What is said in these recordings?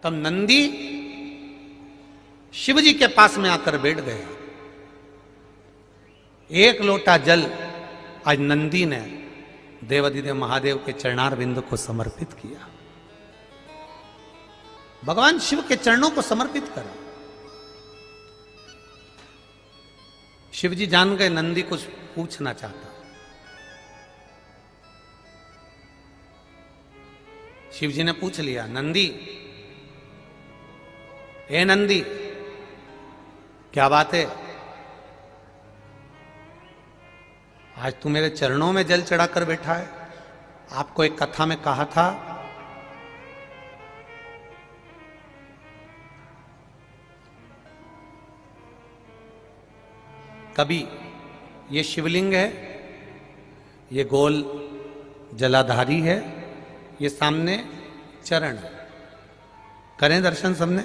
तब नंदी शिव जी के पास में आकर बैठ गया। एक लोटा जल आज नंदी ने देवाधिदेव महादेव के चरणार बिंदु को समर्पित किया। भगवान शिव के चरणों को समर्पित करा। शिव जी जान गए नंदी कुछ पूछना चाहता। शिव जी ने पूछ लिया, नंदी, ए नंदी, क्या बात है? आज तू मेरे चरणों में जल चढ़ाकर बैठा है। आपको एक कथा में कहा था कभी ये शिवलिंग है, ये गोल जलाधारी है, ये सामने चरण है। करें दर्शन सबने।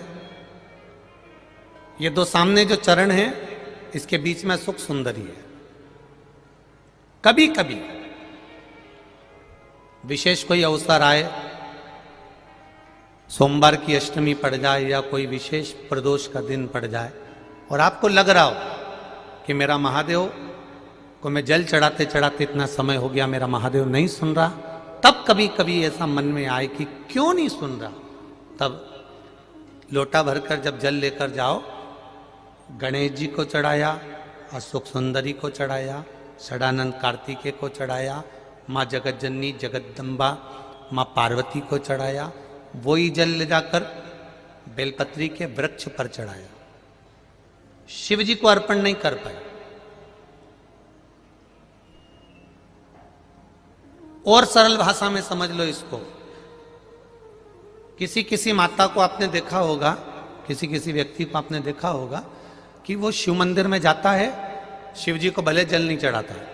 ये दो सामने जो चरण है, इसके बीच में सुख सुंदरी है। कभी कभी विशेष कोई अवसर आए, सोमवार की अष्टमी पड़ जाए या कोई विशेष प्रदोष का दिन पड़ जाए और आपको लग रहा हो कि मेरा महादेव को मैं जल चढ़ाते चढ़ाते इतना समय हो गया, मेरा महादेव नहीं सुन रहा, तब कभी कभी ऐसा मन में आए कि क्यों नहीं सुन रहा, तब लोटा भरकर जब जल लेकर जाओ, गणेश जी को चढ़ाया, अशोक सुंदरी को चढ़ाया, षडानंद कार्तिकेय को चढ़ाया, माँ जगत जननी जगदम्बा माँ पार्वती को चढ़ाया, वही जल ले जाकर बेलपत्री के वृक्ष पर चढ़ाया। शिव जी को अर्पण नहीं कर पाए। और सरल भाषा में समझ लो इसको, किसी किसी माता को आपने देखा होगा, किसी किसी व्यक्ति को आपने देखा होगा कि वो शिव मंदिर में जाता है, शिव जी को भले जल नहीं चढ़ाता है,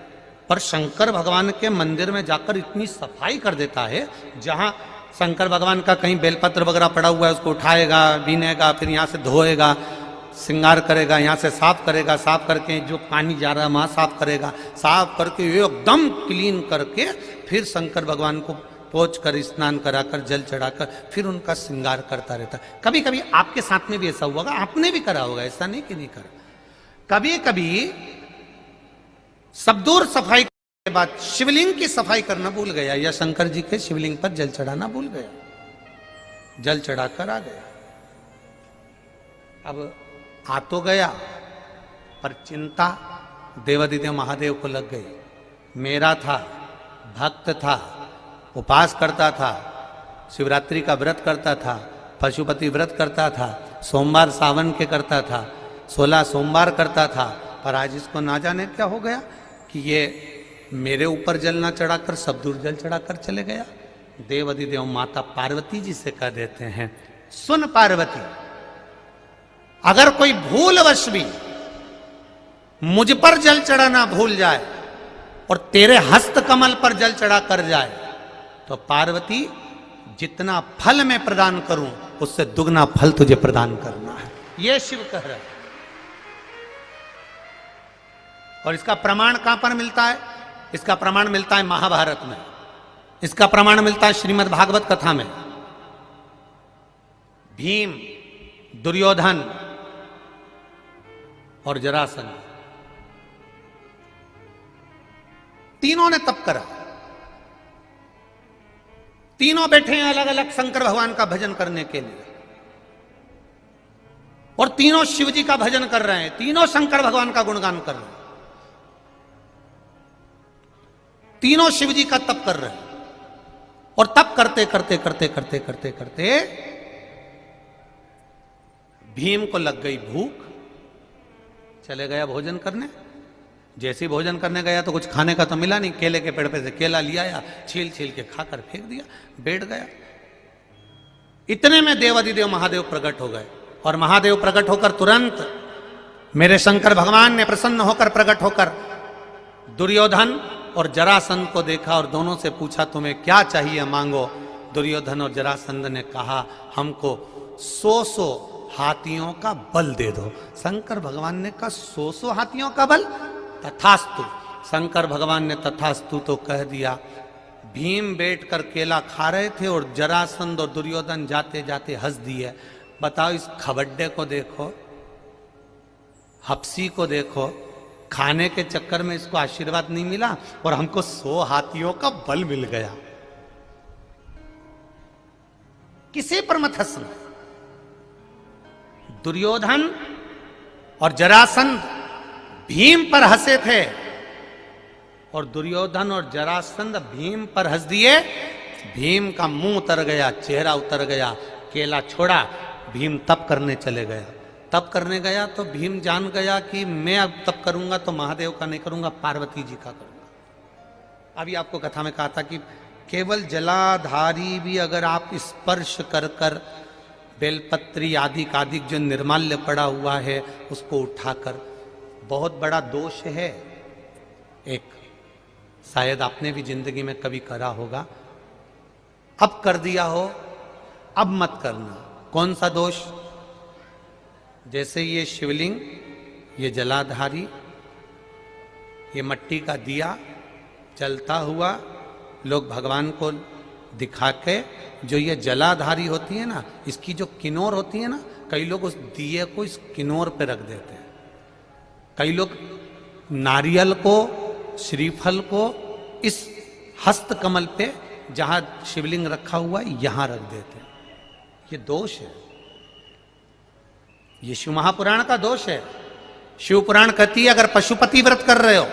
पर शंकर भगवान के मंदिर में जाकर इतनी सफाई कर देता है, जहां शंकर भगवान का कहीं बेलपत्र वगैरह पड़ा हुआ है उसको उठाएगा, बीनेगा, फिर यहां से धोएगा, श्रृंगार करेगा, यहाँ से साफ करेगा, साफ करके जो पानी जा रहा है वहाँ साफ करेगा, साफ करके एकदम क्लीन करके फिर शंकर भगवान को पोंछ कर स्नान कराकर जल चढ़ाकर फिर उनका श्रृंगार करता रहता है। कभी कभी आपके साथ में भी ऐसा हुआ होगा, आपने भी करा होगा, ऐसा नहीं कि नहीं करा। कभी कभी सब दूर सफाई के बाद शिवलिंग की सफाई करना भूल गया या शंकर जी के शिवलिंग पर जल चढ़ाना भूल गया, जल चढ़ाकर आ गया। अब आ तो गया, पर चिंता देवाधिदेव महादेव को लग गई। मेरा था, भक्त था, उपास करता था, शिवरात्रि का व्रत करता था, पशुपति व्रत करता था, सोमवार सावन के करता था, 16 सोमवार करता था, पर आज इसको ना जाने क्या हो गया कि ये मेरे ऊपर जल ना चढ़ाकर सब दूर जल चढ़ाकर चले गया। देवाधिदेव माता पार्वती जी से कह देते हैं, सुन पार्वती, अगर कोई भूलवश भी मुझ पर जल चढ़ाना भूल जाए और तेरे हस्त कमल पर जल चढ़ा कर जाए, तो पार्वती जितना फल मैं प्रदान करूं उससे दुगना फल तुझे प्रदान करना है। यह शिव कह रहा है। और इसका प्रमाण कहां पर मिलता है? इसका प्रमाण मिलता है महाभारत में, इसका प्रमाण मिलता है श्रीमद् भागवत कथा में। भीम, दुर्योधन और जरासंध तीनों ने तप करा। तीनों बैठे हैं अलग अलग शंकर भगवान का भजन करने के लिए, और तीनों शिव जी का भजन कर रहे हैं, तीनों शंकर भगवान का गुणगान कर रहे हैं, तीनों शिव जी का तप कर रहे हैं। और तप करते करते करते करते करते करते भीम को लग गई भूख, चले गया भोजन करने। जैसे ही भोजन करने गया तो कुछ खाने का तो मिला नहीं, केले के पेड़ पे से केला लिया या छील छील के खाकर फेंक दिया, बैठ गया। इतने में देवाधिदेव महादेव प्रकट हो गए, और महादेव प्रकट होकर तुरंत मेरे शंकर भगवान ने प्रसन्न होकर प्रकट होकर दुर्योधन और जरासंध को देखा और दोनों से पूछा, तुम्हें क्या चाहिए मांगो। दुर्योधन और जरासंध ने कहा, हमको 100 हाथियों का बल दे दो। शंकर भगवान ने कहा, 100 हाथियों का बल? तथास्तु। शंकर भगवान ने तथास्तु तो कह दिया। भीम बैठकर केला खा रहे थे और जरासंध और दुर्योधन जाते जाते हंस दिए। बताओ, इस खबड्डे को देखो, हप्सी को देखो, खाने के चक्कर में इसको आशीर्वाद नहीं मिला और हमको 100 हाथियों का बल मिल गया। किसी पर मत हंसना। दुर्योधन और जरासंध भीम पर हंसे थे और दुर्योधन और जरासंध भीम पर हंस दिए। भीम का मुंह उतर गया, चेहरा उतर गया, केला छोड़ा, भीम तप करने चले गया। तप करने गया तो भीम जान गया कि मैं अब तप करूंगा तो महादेव का नहीं करूंगा, पार्वती जी का करूंगा। अभी आपको कथा में कहा था कि केवल जलाधारी भी अगर आप स्पर्श कर कर बेलपत्री आदि कादिक जो निर्माल्य पड़ा हुआ है उसको उठाकर, बहुत बड़ा दोष है एक, शायद आपने भी जिंदगी में कभी करा होगा, अब कर दिया हो, अब मत करना। कौन सा दोष? जैसे ये शिवलिंग, ये जलाधारी, ये मट्टी का दिया जलता हुआ, लोग भगवान को दिखा के, जो ये जलाधारी होती है ना, इसकी जो किनोर होती है ना, कई लोग उस दिए को इस किनोर पे रख देते हैं। कई लोग नारियल को, श्रीफल को इस हस्त कमल पे जहां शिवलिंग रखा हुआ है यहां रख देते हैं। ये दोष है, ये शिव महापुराण का दोष है। शिव पुराण कहती है अगर पशुपति व्रत कर रहे हो,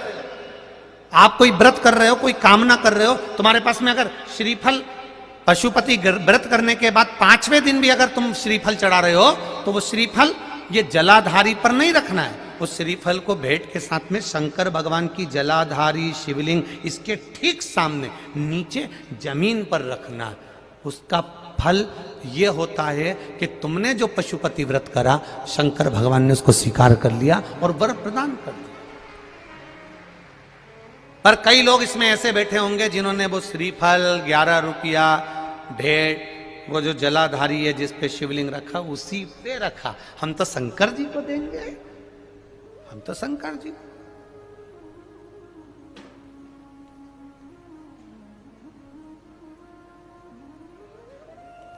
आप कोई व्रत कर रहे हो, कोई कामना कर रहे हो, तुम्हारे पास में अगर श्रीफल, पशुपति व्रत करने के बाद 5वें दिन भी अगर तुम श्रीफल चढ़ा रहे हो तो वो श्रीफल ये जलाधारी पर नहीं रखना है। उस श्रीफल को भेंट के साथ में शंकर भगवान की जलाधारी शिवलिंग इसके ठीक सामने नीचे जमीन पर रखना है। उसका फल ये होता है कि तुमने जो पशुपति व्रत करा, शंकर भगवान ने उसको स्वीकार कर लिया और वर प्रदान कर दिया। पर कई लोग इसमें ऐसे बैठे होंगे जिन्होंने वो श्रीफल 11 रुपया भेंट, वो जो जलाधारी है जिस पे शिवलिंग रखा उसी पे रखा। हम तो शंकर जी को देंगे, हम तो शंकर जी।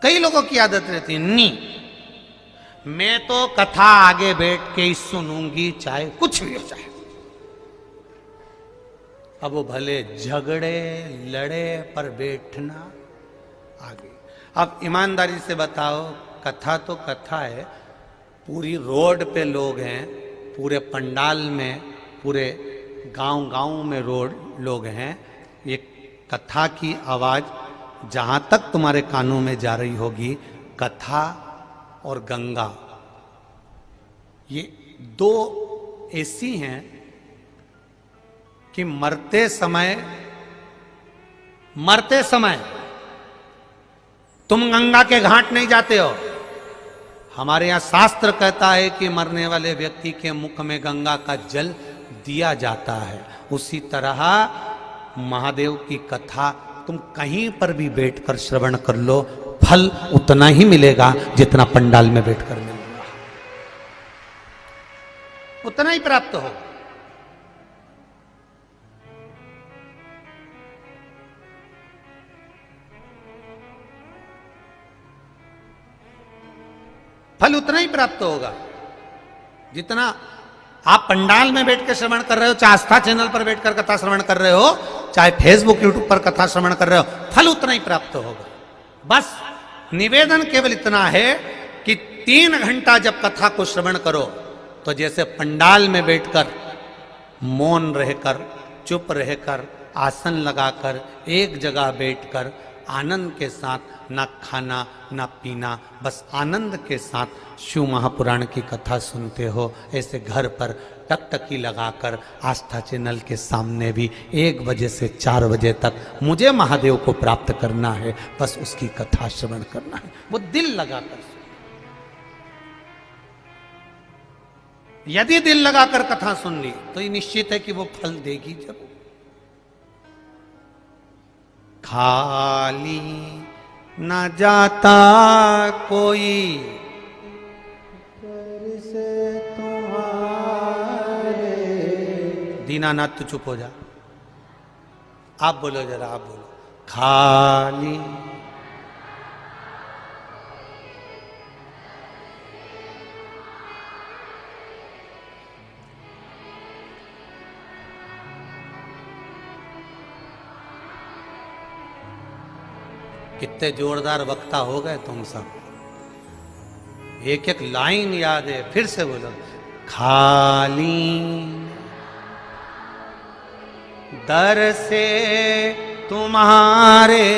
कई लोगों की आदत रहती है, नहीं मैं तो कथा आगे बैठ के ही सुनूंगी, चाहे कुछ भी हो जाए। अब वो भले झगड़े लड़े पर बैठना आगे। अब ईमानदारी से बताओ, कथा तो कथा है, पूरी रोड पे लोग हैं, पूरे पंडाल में, पूरे गांव में लोग हैं। ये कथा की आवाज जहां तक तुम्हारे कानों में जा रही होगी, कथा और गंगा ये दो ऐसी हैं कि मरते समय तुम गंगा के घाट नहीं जाते हो। हमारे यहां शास्त्र कहता है कि मरने वाले व्यक्ति के मुख में गंगा का जल दिया जाता है। उसी तरह महादेव की कथा तुम कहीं पर भी बैठकर श्रवण कर लो, फल उतना ही मिलेगा जितना पंडाल में बैठकर मिलेगा, उतना ही प्राप्त होगा। फल उतना ही प्राप्त होगा जितना आप पंडाल में बैठ के श्रवण कर रहे हो, चाहे आस्था चैनल पर बैठकर कथा श्रवण कर रहे हो, चाहे फेसबुक यूट्यूब पर कथा श्रवण कर रहे हो, फल उतना ही प्राप्त होगा। बस निवेदन केवल इतना है कि 3 घंटा जब कथा को श्रवण करो तो जैसे पंडाल में बैठकर मौन रहकर, चुप रहकर, आसन लगाकर, एक जगह बैठकर आनंद के साथ, ना खाना ना पीना, बस आनंद के साथ शिव महापुराण की कथा सुनते हो, ऐसे घर पर टकटकी लगाकर आस्था चैनल के सामने भी 1 बजे से 4 बजे तक मुझे महादेव को प्राप्त करना है, बस उसकी कथा श्रवण करना है, वो दिल लगाकर। यदि दिल लगाकर कथा सुन ली तो ये निश्चित है कि वो फल देगी। जब खाली न जाता कोई से तुम्हारे। दीनानाथ तू चुप हो जा, आप बोलो जरा, आप बोलो। खाली। कितने जोरदार वक्ता हो गए तुम सब, एक एक लाइन याद है, फिर से बोलो। खाली दर से तुम्हारे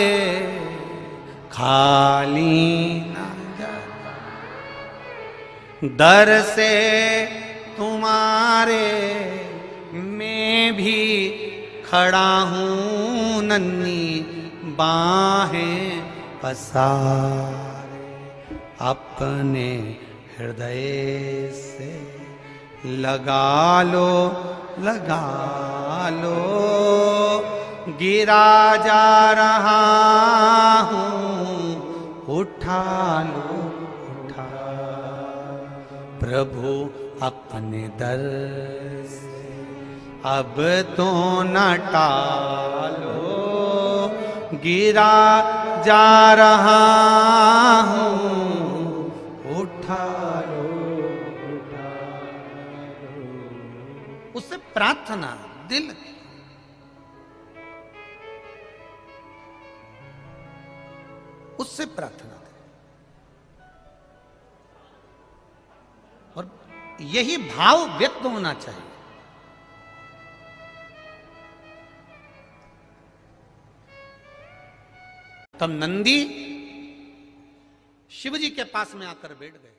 खाली ना जाना, दर से तुम्हारे मैं भी खड़ा हूँ नन्ही बाहें पसारे, अपने हृदय से लगा लो, लगा लो, गिरा जा रहा हूँ उठा लो, उठा प्रभु अपने दर से अब तो न टालो, गिरा जा रहा हूँ उठा लो, उठा लो। उससे प्रार्थना दिल, उससे प्रार्थना दे, और यही भाव व्यक्त होना चाहिए। तब नंदी शिव जी के पास में आकर बैठ गए।